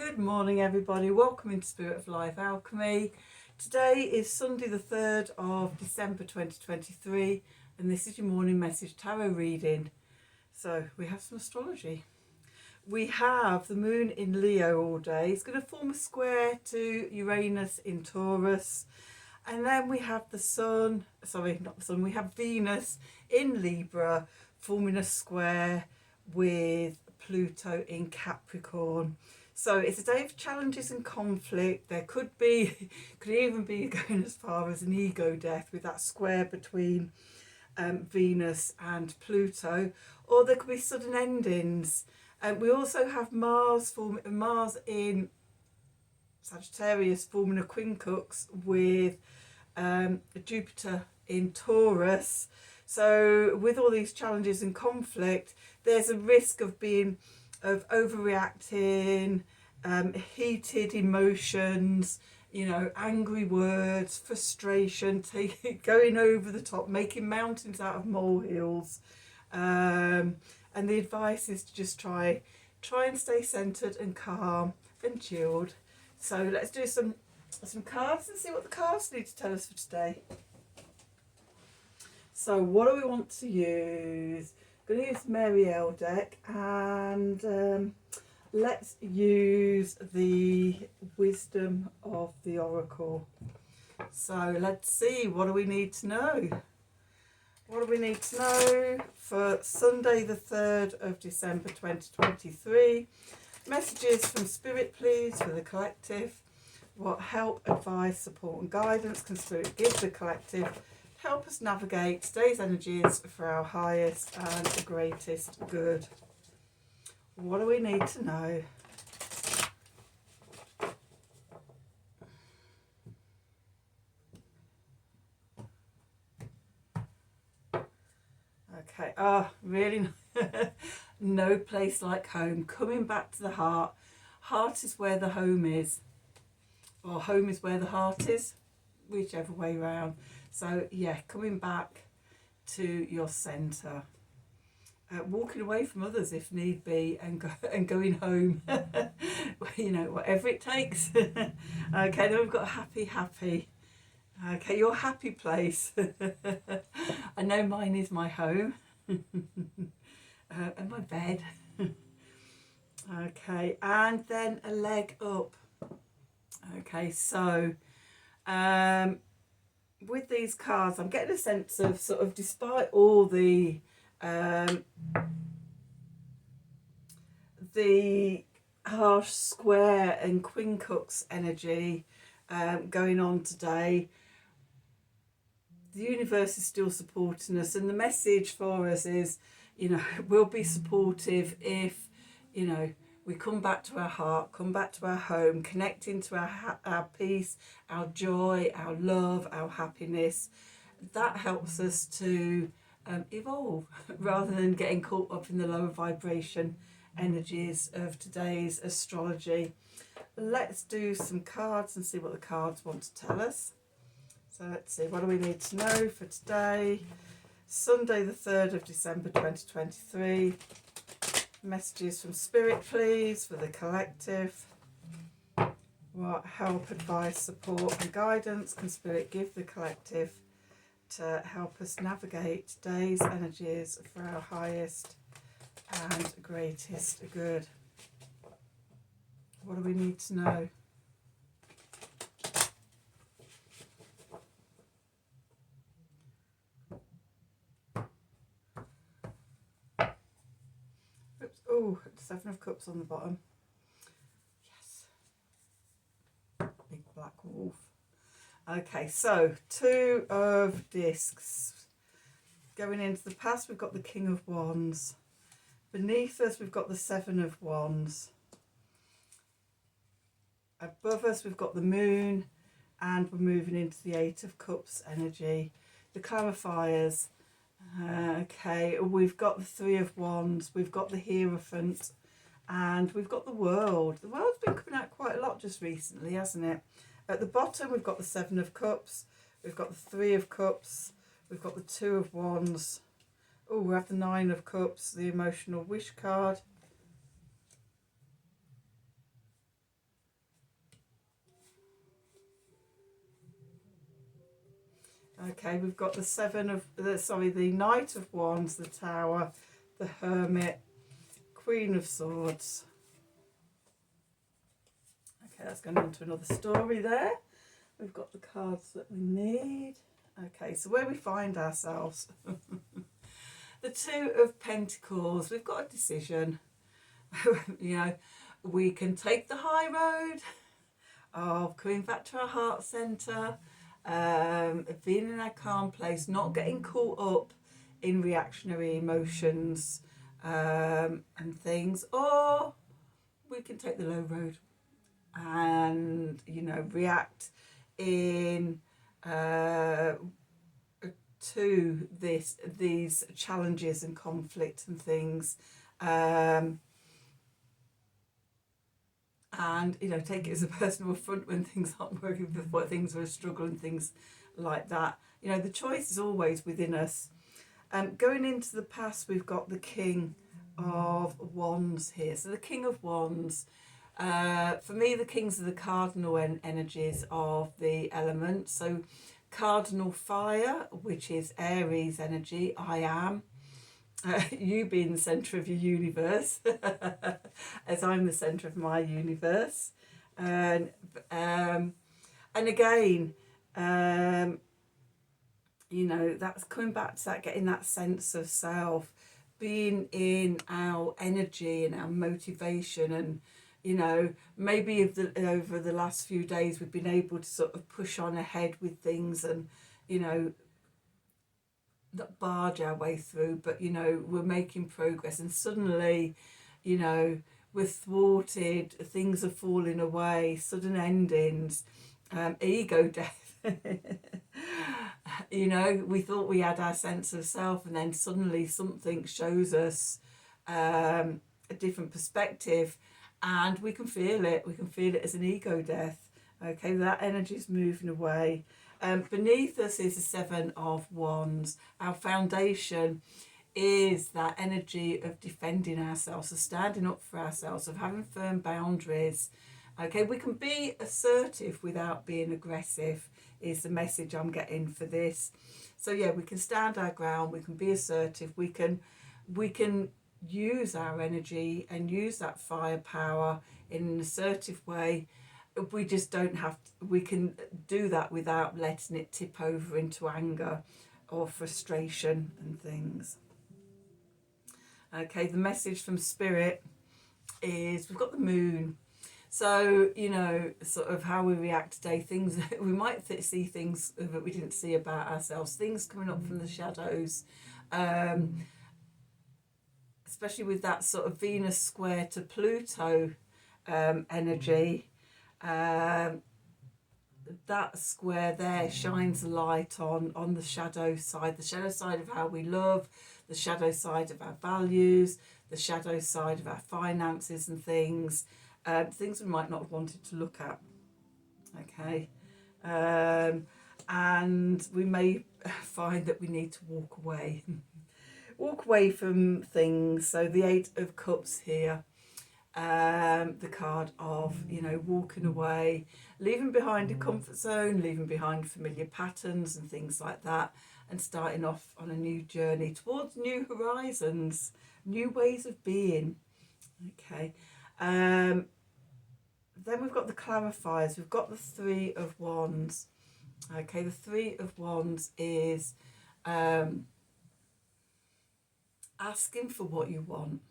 Good morning everybody, welcome into Spirit of Life Alchemy. Today is Sunday the 3rd of December 2023 and this is your morning message tarot reading. So we have some astrology. We have the moon in Leo all day. It's going to form a square to Uranus in Taurus. And then we have the sun, sorry not the sun, we have Venus in Libra forming a square with Pluto in Capricorn. So it's a day of challenges and conflict. There could even be going as far as an ego death with that square between Venus and Pluto, or there could be sudden endings. We also have Mars in Sagittarius forming a quincunx with Jupiter in Taurus. So with all these challenges and conflict, there's a risk of overreacting, heated emotions, angry words, frustration, going over the top, making mountains out of molehills. And the advice is to just try and stay centered and calm and chilled. So let's do some cards and see what the cards need to tell us for today. So what do we want to use? I'm going to use Marielle deck, and let's use the Wisdom of the Oracle. So let's see, what do we need to know? What do we need to know for Sunday the 3rd of December 2023? Messages from Spirit, please, for the collective. What help, advice, support and guidance can Spirit give the collective? Help us navigate today's energies for our highest and greatest good. What do we need to know? Okay, really no place like home. Coming back to the heart. Heart is where the home is, or home is where the heart is, whichever way round. So yeah, coming back to your centre, walking away from others if need be, and going home. Whatever it takes. Okay, then we've got happy. Okay, your happy place. I know mine is my home and my bed. Okay, and then a leg up. Okay, so with these cards, I'm getting a sense of sort of, despite all the harsh square and quincunx energy going on today, the universe is still supporting us, and the message for us is, we'll be supportive if, we come back to our heart, come back to our home, connecting to our peace, our joy, our love, our happiness. That helps us to evolve rather than getting caught up in the lower vibration energies of today's astrology. Let's do some cards and see what the cards want to tell us. So let's see, what do we need to know for today? Sunday the 3rd of December 2023. Messages from Spirit, please, for the collective. What help, advice, support and guidance can Spirit give the collective to help us navigate today's energies for our highest and greatest good? What do we need to know? Oh, 7 of Cups on the bottom. Yes. Big black wolf. Okay, so 2 of Discs. Going into the past, we've got the King of Wands. Beneath us, we've got the 7 of Wands. Above us, we've got the Moon, and we're moving into the 8 of Cups energy. The clarifiers. Okay, we've got the 3 of Wands, we've got the Hierophant, and we've got the World. The World's been coming out quite a lot just recently, hasn't it? At the bottom, we've got the 7 of Cups, we've got the 3 of Cups, we've got the 2 of Wands. Oh, we have the 9 of Cups, the emotional wish card. Okay, we've got the the Knight of Wands, the Tower, the Hermit, Queen of Swords. Okay, that's going on to another story there. We've got the cards that we need. Okay, so where we find ourselves. The Two of Pentacles. We've got a decision. You know, we can take the high road of coming back to our heart centre, being in our calm place, not getting caught up in reactionary emotions and things, or we can take the low road and, you know, react in to these challenges and conflict and things, and, you know, take it as a personal affront when things aren't working, before things are a struggle and things like that. You know, the choice is always within us. Going into the past, we've got the King of Wands here. So the King of Wands, for me, the kings are the cardinal energies of the elements. So cardinal fire, which is Aries energy, I am. You being the centre of your universe, as I'm the centre of my universe. And again, you know, that's coming back to that, getting that sense of self, being in our energy and our motivation. And, you know, maybe over the last few days we've been able to sort of push on ahead with things and, you know, not barge our way through, but, you know, we're making progress, and suddenly, you know, we're thwarted, things are falling away, sudden endings, ego death. You know, we thought we had our sense of self, and then suddenly something shows us a different perspective, and we can feel it. We can feel it as an ego death. Okay, that energy is moving away. Beneath us is the Seven of Wands. Our foundation is that energy of defending ourselves, of standing up for ourselves, of having firm boundaries. Okay, we can be assertive without being aggressive, is the message I'm getting for this. So yeah, we can stand our ground, we can be assertive, we can use our energy and use that firepower in an assertive way. We just don't have to, we can do that without letting it tip over into anger or frustration and things. Okay, the message from Spirit is we've got the moon. So, you know, sort of how we react today, things, we might see things that we didn't see about ourselves, things coming up from the shadows, especially with that sort of Venus square to Pluto energy. That square there shines a light on the shadow side of how we love, the shadow side of our values, the shadow side of our finances and things, things we might not have wanted to look at. Okay, and we may find that we need to walk away walk away from things. So the Eight of Cups here, the card of, you know, walking away, leaving behind a comfort zone, leaving behind familiar patterns and things like that, and starting off on a new journey towards new horizons, new ways of being. Okay, then we've got the clarifiers. We've got the Three of Wands. Okay, the Three of Wands is asking for what you want.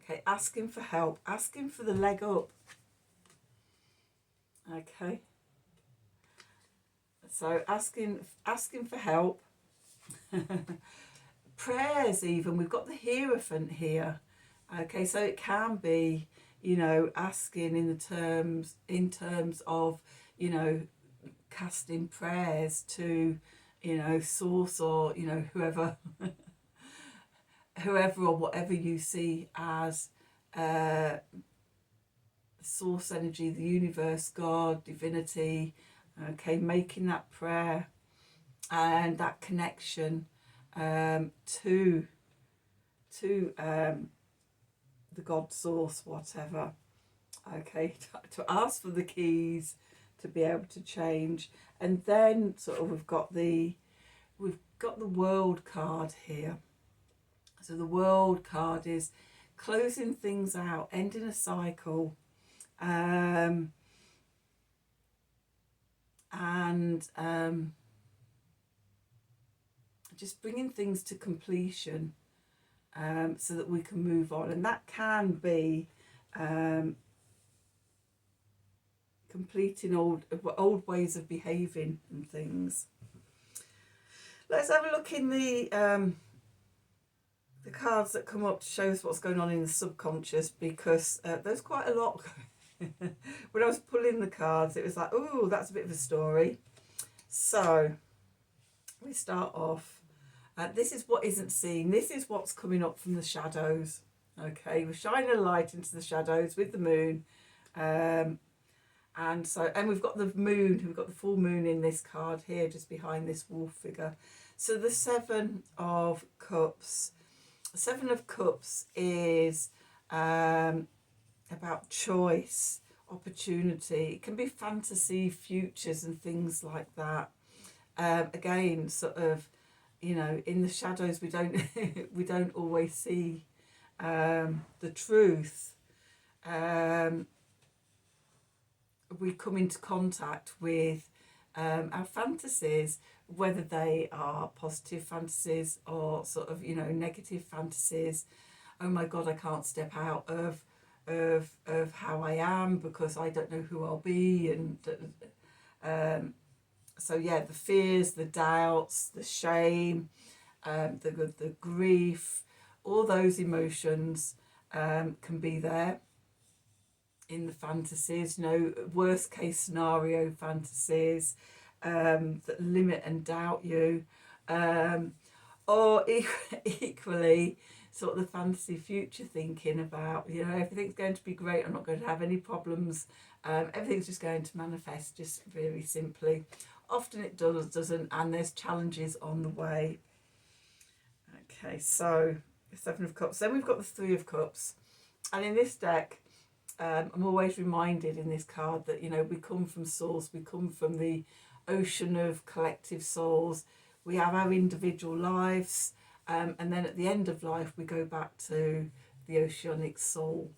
Okay, asking for help, asking for the leg up. Okay, so asking for help. Prayers even, we've got the Hierophant here. Okay, so it can be, you know, asking in terms of, you know, casting prayers to, you know, source, or, you know, whoever or whatever you see as source energy, the universe, God, divinity. Okay, making that prayer and that connection to the God source, whatever. Okay, to ask for the keys to be able to change. And then sort of we've got the World card here. So the World card is closing things out, ending a cycle, and just bringing things to completion, so that we can move on. And that can be completing old ways of behaving and things. Let's have a look in the cards that come up to show us what's going on in the subconscious, because there's quite a lot. When I was pulling the cards, it was like, oh, that's a bit of a story. So we start off. This is what isn't seen. This is what's coming up from the shadows. Okay, we're shining a light into the shadows with the moon. And we've got the moon, we've got the full moon in this card here, just behind this wolf figure. So the Seven of Cups. The Seven of Cups is about choice, opportunity. It can be fantasy, futures and things like that. Again, sort of, you know, in the shadows we don't we don't always see the truth. We come into contact with our fantasies, whether they are positive fantasies or sort of, you know, negative fantasies. Oh my God, I can't step out of how I am because I don't know who I'll be. And so yeah, the fears, the doubts, the shame, the grief, all those emotions can be there in the fantasies, you know, worst case scenario fantasies that limit and doubt you, or equally sort of the fantasy future thinking about, you know, everything's going to be great, I'm not going to have any problems, everything's just going to manifest just very simply. Often it doesn't, and there's challenges on the way. Okay, so the Seven of Cups. Then we've got the Three of Cups, and in this deck, I'm always reminded in this card that, you know, we come from source, we come from the ocean of collective souls, we have our individual lives, and then at the end of life we go back to the oceanic soul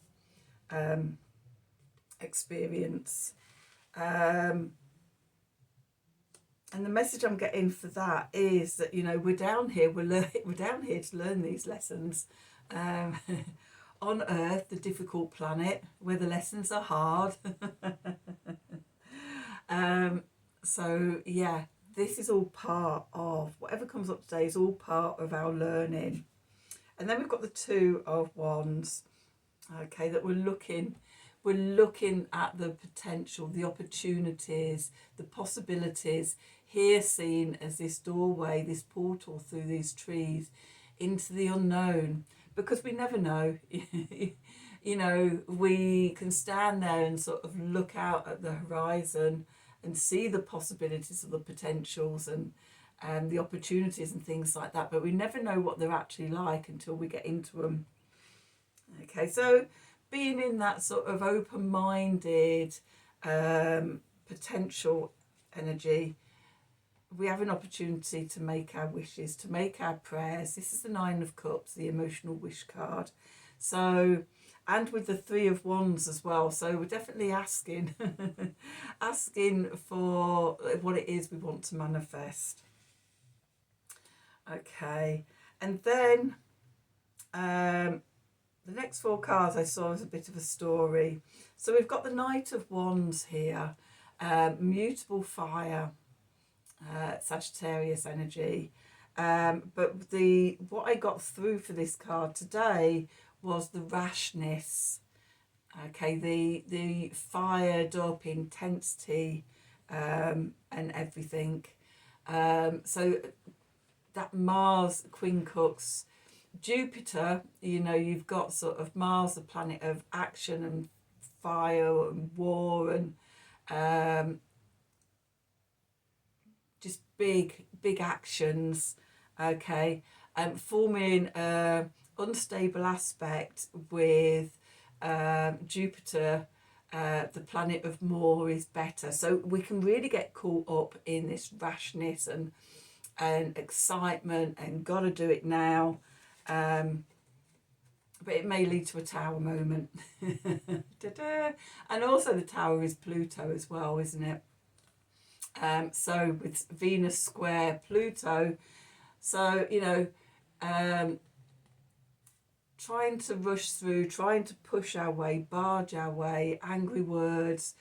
experience. And the message I'm getting for that is that, you know, we're down here to learn these lessons. On Earth, the difficult planet where the lessons are hard. So yeah, this is all part of whatever comes up today, is all part of our learning. And then we've got the Two of Wands. Okay, that we're looking at the potential, the opportunities, the possibilities here, seen as this doorway, this portal through these trees into the unknown. Because we never know. You know, we can stand there and sort of look out at the horizon and see the possibilities of the potentials and the opportunities and things like that, but we never know what they're actually like until we get into them. Okay, so being in that sort of open-minded potential energy, we have an opportunity to make our wishes, to make our prayers. This is the Nine of Cups, the emotional wish card. So, and with the Three of Wands as well. So we're definitely asking, asking for what it is we want to manifest. Okay, and then the next four cards I saw as a bit of a story. So we've got the Knight of Wands here, mutable fire. Sagittarius energy, but what I got through for this card today was the rashness. Okay, the fired up intensity and everything. So that Mars quincunx, Jupiter, you know, you've got sort of Mars, the planet of action and fire and war and just big actions. Okay, forming an unstable aspect with Jupiter the planet of more is better. So we can really get caught up in this rashness and excitement and gotta do it now. But it may lead to a tower moment. And also the tower is Pluto as well, isn't it? So with Venus square Pluto, so, you know, trying to rush through, trying to push our way, barge our way, angry words,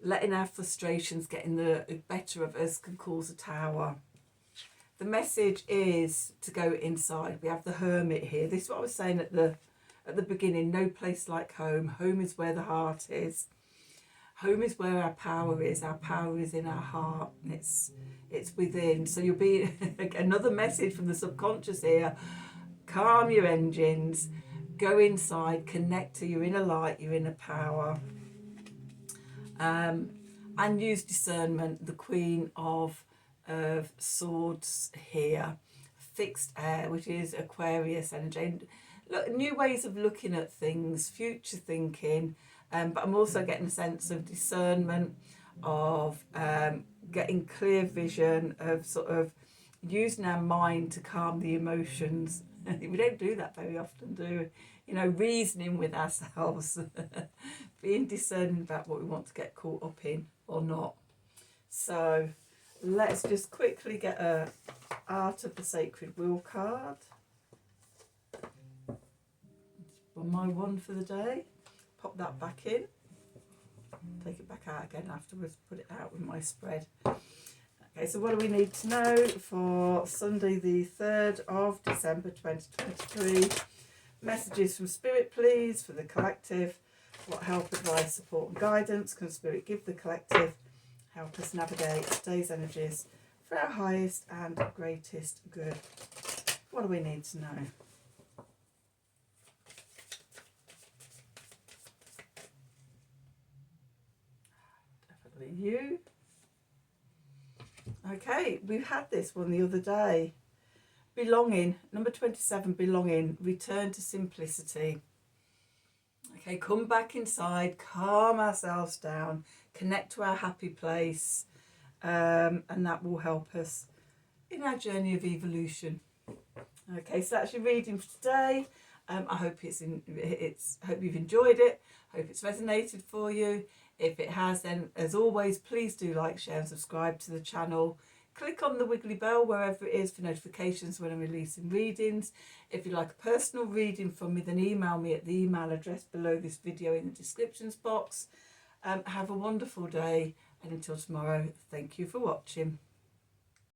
letting our frustrations get in the better of us can cause a tower. The message is to go inside. We have the Hermit here. This is what I was saying at the beginning. No place like home. Home is where the heart is. Home is where our power is. Our power is in our heart. It's within. So you'll be another message from the subconscious here. Calm your engines. Go inside. Connect to your inner light, your inner power. And use discernment. The Queen of Swords here. Fixed air, which is Aquarius energy. And look, new ways of looking at things, future thinking. But I'm also getting a sense of discernment, of getting clear vision, of sort of using our mind to calm the emotions. We don't do that very often, do we? You know, reasoning with ourselves, being discerning about what we want to get caught up in or not. So let's just quickly get a Art of the Sacred Wheel card. My one for the day. Pop that back in. Take it back out again afterwards. Put it out with my spread. Okay, so what do we need to know for Sunday the 3rd of December 2023? Messages from Spirit, please, for the collective. What help, advice, support and guidance can Spirit give the collective? Help us navigate today's energies for our highest and greatest good. What do we need to know? Definitely you. Okay, we had this one the other day. Belonging, number 27, belonging, return to simplicity. Okay, come back inside, calm ourselves down, connect to our happy place, and that will help us in our journey of evolution. Okay, so that's your reading for today. I hope hope you've enjoyed it. Hope it's resonated for you. If it has, then as always, please do like, share and subscribe to the channel. Click on the wiggly bell wherever it is for notifications when I'm releasing readings. If you'd like a personal reading from me, then email me at the email address below this video in the descriptions box. Have a wonderful day, and until tomorrow, thank you for watching.